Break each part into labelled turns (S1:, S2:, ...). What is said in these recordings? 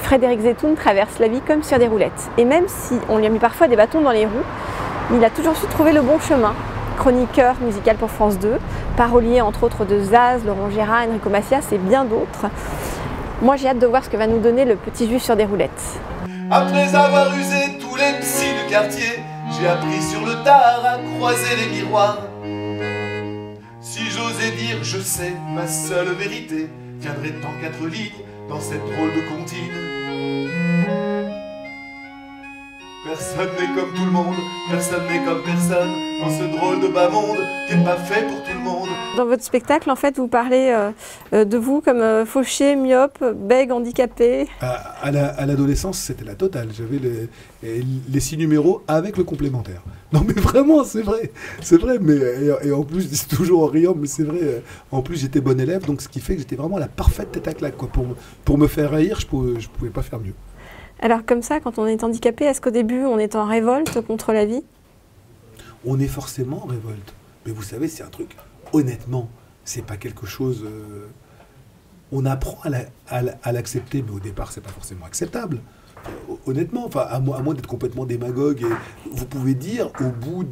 S1: Frédéric Zetoun traverse la vie comme sur des roulettes. Et même si on lui a mis parfois des bâtons dans les roues, il a toujours su trouver le bon chemin. Chroniqueur musical pour France 2, parolier entre autres de Zaz, Laurent Gérard, Enrico Macias et bien d'autres. Moi j'ai hâte de voir ce que va nous donner le petit juif sur des roulettes.
S2: Après avoir usé tous les psys du quartier, j'ai appris sur le tard à croiser les miroirs. Si j'osais dire je sais, ma seule vérité tiendrait en 4 lignes dans cette drôle de comptine. Personne n'est comme tout le monde, personne n'est comme personne dans ce drôle de bas monde qui n'est pas fait pour tout le monde.
S1: Dans votre spectacle, en fait, vous parlez de vous comme fauché, myope, bègue, handicapé.
S3: À l'adolescence, c'était la totale. J'avais les 6 numéros avec le complémentaire. Non mais vraiment, c'est vrai, mais et en plus, c'est toujours en riant, mais c'est vrai, en plus j'étais bon élève, donc ce qui fait que j'étais vraiment la parfaite tête à claque, quoi. Pour me faire rire, je pouvais pas faire mieux.
S1: Alors comme ça, quand on est handicapé, est-ce qu'au début on est en révolte contre la vie?
S3: On est forcément en révolte. Mais vous savez, c'est un truc, honnêtement, c'est pas quelque chose... on apprend à l'accepter, mais au départ, c'est pas forcément acceptable. Honnêtement, enfin, à moins d'être complètement démagogue, et vous pouvez dire, au bout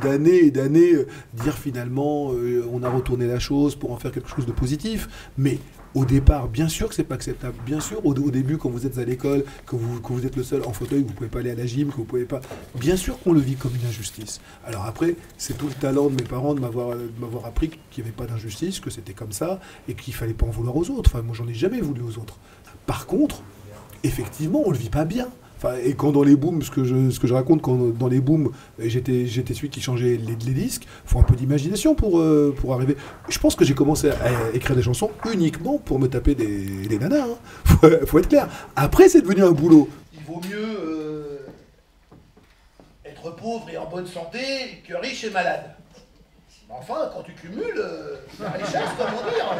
S3: d'années et d'années, dire finalement, on a retourné la chose pour en faire quelque chose de positif, mais au départ, bien sûr que c'est pas acceptable. Bien sûr, au début, quand vous êtes à l'école, que vous êtes le seul en fauteuil, que vous pouvez pas aller à la gym, que vous pouvez pas... Bien sûr qu'on le vit comme une injustice. Alors après, c'est tout le talent de mes parents de m'avoir appris qu'il n'y avait pas d'injustice, que c'était comme ça, et qu'il fallait pas en vouloir aux autres. Enfin, moi, j'en ai jamais voulu aux autres. Par contre, effectivement, on le vit pas bien. Enfin, et quand dans les booms, ce que je raconte, quand dans les booms, j'étais celui qui changeait les disques, il faut un peu d'imagination pour arriver. Je pense que j'ai commencé à écrire des chansons uniquement pour me taper des nanas. Hein. Faut être clair. Après, c'est devenu un boulot.
S2: Il vaut mieux être pauvre et en bonne santé que riche et malade. Mais enfin, quand tu cumules la richesse, comment dire,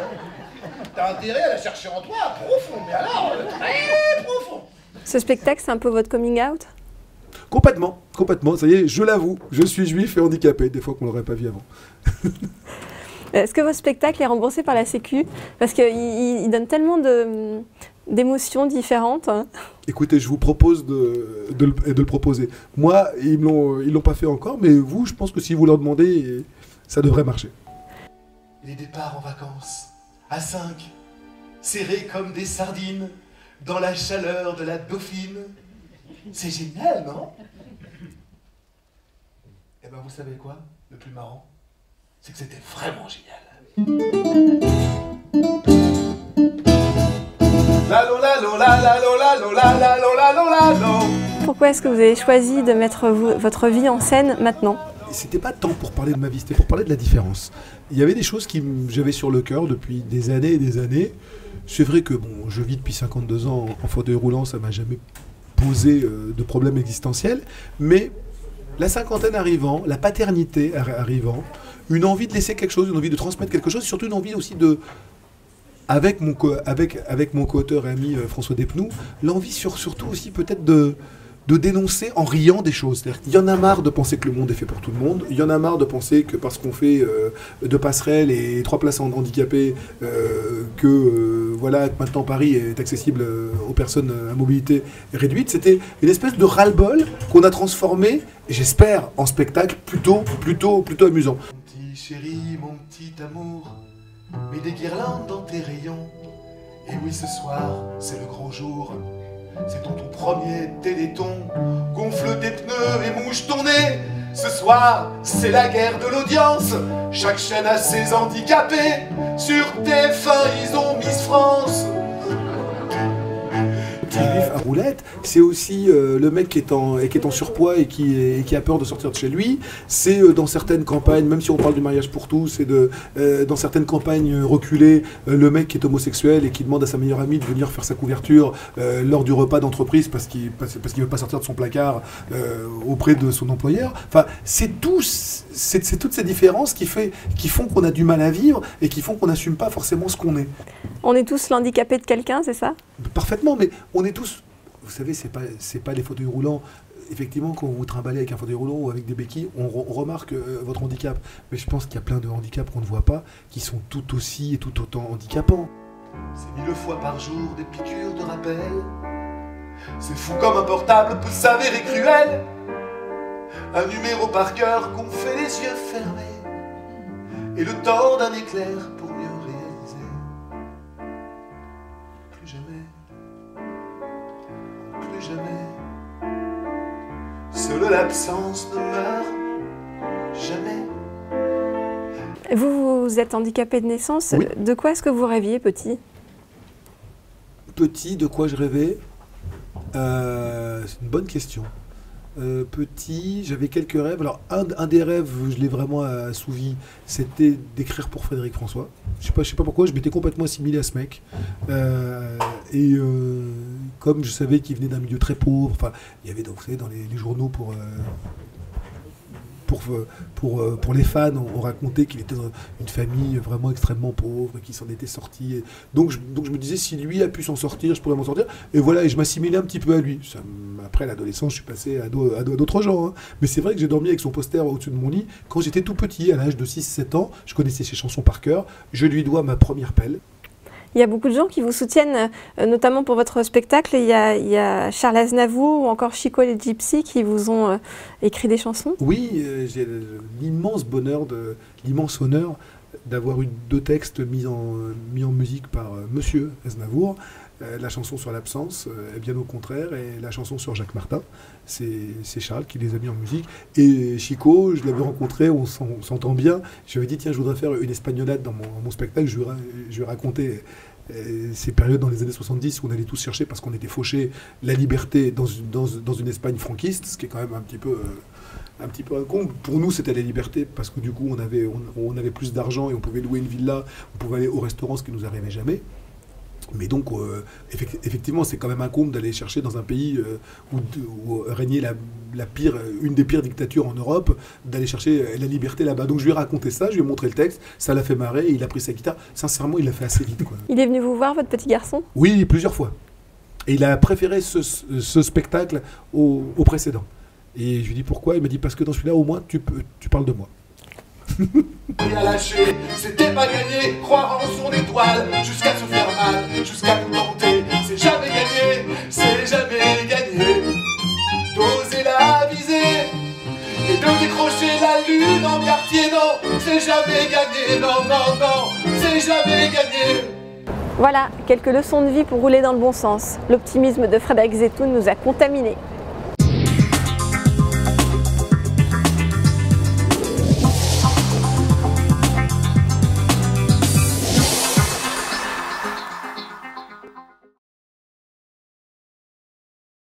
S2: t'as intérêt à la chercher en toi, profond, mais alors, très profond.
S1: Ce spectacle, c'est un peu votre coming out?
S3: Complètement, ça y est, je l'avoue, je suis juif et handicapé, des fois qu'on l'aurait pas vu avant.
S1: Est-ce que votre spectacle est remboursé par la Sécu? Parce qu'il donne tellement d'émotions différentes.
S3: Écoutez, je vous propose de le proposer. Moi, ils l'ont pas fait encore, mais vous, je pense que si vous leur demandez, ça devrait marcher.
S2: Les départs en vacances, à 5, serrés comme des sardines, dans la chaleur de la Dauphine. C'est génial, non? Eh ben, vous savez quoi? Le plus marrant, c'est que c'était vraiment génial.
S1: Pourquoi est-ce que vous avez choisi de mettre votre vie en scène maintenant?
S3: C'était pas tant pour parler de ma vie, c'était pour parler de la différence. Il y avait des choses qui j'avais sur le cœur depuis des années et des années. C'est vrai que bon, je vis depuis 52 ans en fauteuil roulant, ça m'a jamais posé de problème existentiel, mais la cinquantaine arrivant, la paternité arrivant, une envie de laisser quelque chose, une envie de transmettre quelque chose, surtout une envie aussi de, avec mon co-auteur et ami François Despnous, l'envie surtout aussi peut-être de dénoncer en riant des choses. C'est-à-dire qu'il y en a marre de penser que le monde est fait pour tout le monde, il y en a marre de penser que parce qu'on fait 2 passerelles et 3 places en handicapés, voilà, maintenant Paris est accessible aux personnes à mobilité réduite. C'était une espèce de ras-le-bol qu'on a transformé, j'espère, en spectacle plutôt amusant.
S2: Mon petit chéri, mon petit amour, mets des guirlandes dans tes rayons. Et oui, ce soir, c'est le grand jour. C'est ton premier téléthon. Gonfle tes pneus et mouche ton nez. Ce soir, c'est la guerre de l'audience. Chaque chaîne a ses handicapés. Sur TF1, ils ont Miss France.
S3: À roulette, c'est aussi le mec qui est en surpoids et qui a peur de sortir de chez lui. C'est dans certaines campagnes, même si on parle du mariage pour tous, c'est dans certaines campagnes reculées, le mec qui est homosexuel et qui demande à sa meilleure amie de venir faire sa couverture lors du repas d'entreprise parce qu'il veut pas sortir de son placard auprès de son employeur. Enfin, c'est toutes ces différences qui font qu'on a du mal à vivre et qui font qu'on n'assume pas forcément ce qu'on est.
S1: On est tous l'handicapé de quelqu'un, c'est ça?
S3: Parfaitement, mais on est tous... Vous savez, c'est pas les fauteuils roulants. Effectivement, quand vous trimballez avec un fauteuil roulant ou avec des béquilles, on remarque votre handicap. Mais je pense qu'il y a plein de handicaps qu'on ne voit pas, qui sont tout aussi et tout autant handicapants.
S2: c'est 1000 fois par jour des piqûres de rappel. C'est fou comme un portable peut s'avérer cruel. Un numéro par cœur qu'on fait les yeux fermés et le temps d'un éclair pour mieux réaliser. Plus jamais, plus jamais, seule l'absence ne meurt jamais.
S1: Vous êtes handicapé de naissance.
S3: Oui.
S1: De quoi est-ce que vous rêviez petit?
S3: Petit, de quoi je rêvais? C'est une bonne question. Petit, j'avais quelques rêves. Alors, un des rêves, je l'ai vraiment assouvi, c'était d'écrire pour Frédéric François. Je sais pas pourquoi, je m'étais complètement assimilé à ce mec. Comme je savais qu'il venait d'un milieu très pauvre, enfin, il y avait, donc, vous savez, dans les journaux pour les fans, on racontait qu'il était dans une famille vraiment extrêmement pauvre, qu'il s'en était sorti. Donc je me disais, si lui a pu s'en sortir, je pourrais m'en sortir. Et voilà, et je m'assimilais un petit peu à lui. Après l'adolescence, je suis passé à d'autres gens. Hein. Mais c'est vrai que j'ai dormi avec son poster au-dessus de mon lit quand j'étais tout petit, à l'âge de 6-7 ans. Je connaissais ses chansons par cœur. Je lui dois ma première pelle.
S1: Il y a beaucoup de gens qui vous soutiennent, notamment pour votre spectacle. Il y a Charles Aznavour ou encore Chico et les Gypsies qui vous ont écrit des chansons.
S3: Oui, j'ai l'immense honneur d'avoir eu 2 textes mis en musique par Monsieur Aznavour. La chanson sur l'absence, bien au contraire, et la chanson sur Jacques Martin. C'est Charles qui les a mis en musique. Et Chico, je l'avais rencontré, on s'entend bien. Je lui avais dit, tiens, je voudrais faire une espagnolade dans mon spectacle. Je lui ai raconté ces périodes dans les années 70 où on allait tous chercher, parce qu'on était fauchés, la liberté dans une Espagne franquiste, ce qui est quand même un petit peu un comble. Pour nous, c'était la liberté, parce que du coup, on avait plus d'argent et on pouvait louer une villa, on pouvait aller au restaurant, ce qui nous arrivait jamais. Mais donc, effectivement, c'est quand même un comble d'aller chercher dans un pays où régnait une des pires dictatures en Europe, d'aller chercher la liberté là-bas. Donc je lui ai raconté ça, je lui ai montré le texte, ça l'a fait marrer, et il a pris sa guitare. Sincèrement, il l'a fait assez vite, quoi.
S1: Il est venu vous voir, votre petit garçon?
S3: Oui, plusieurs fois. Et il a préféré ce spectacle au précédent. Et je lui ai dit pourquoi, il m'a dit parce que dans celui-là, au moins, tu parles de moi.
S2: Rien lâché, c'était pas gagné, croire en son étoile, jusqu'à se faire mal, jusqu'à tout tenter, c'est jamais gagné, d'oser la viser, et de décrocher la lune en quartier, non, c'est jamais gagné, non, c'est jamais gagné.
S1: Voilà, quelques leçons de vie pour rouler dans le bon sens. L'optimisme de Frédéric Zetoun nous a contaminés.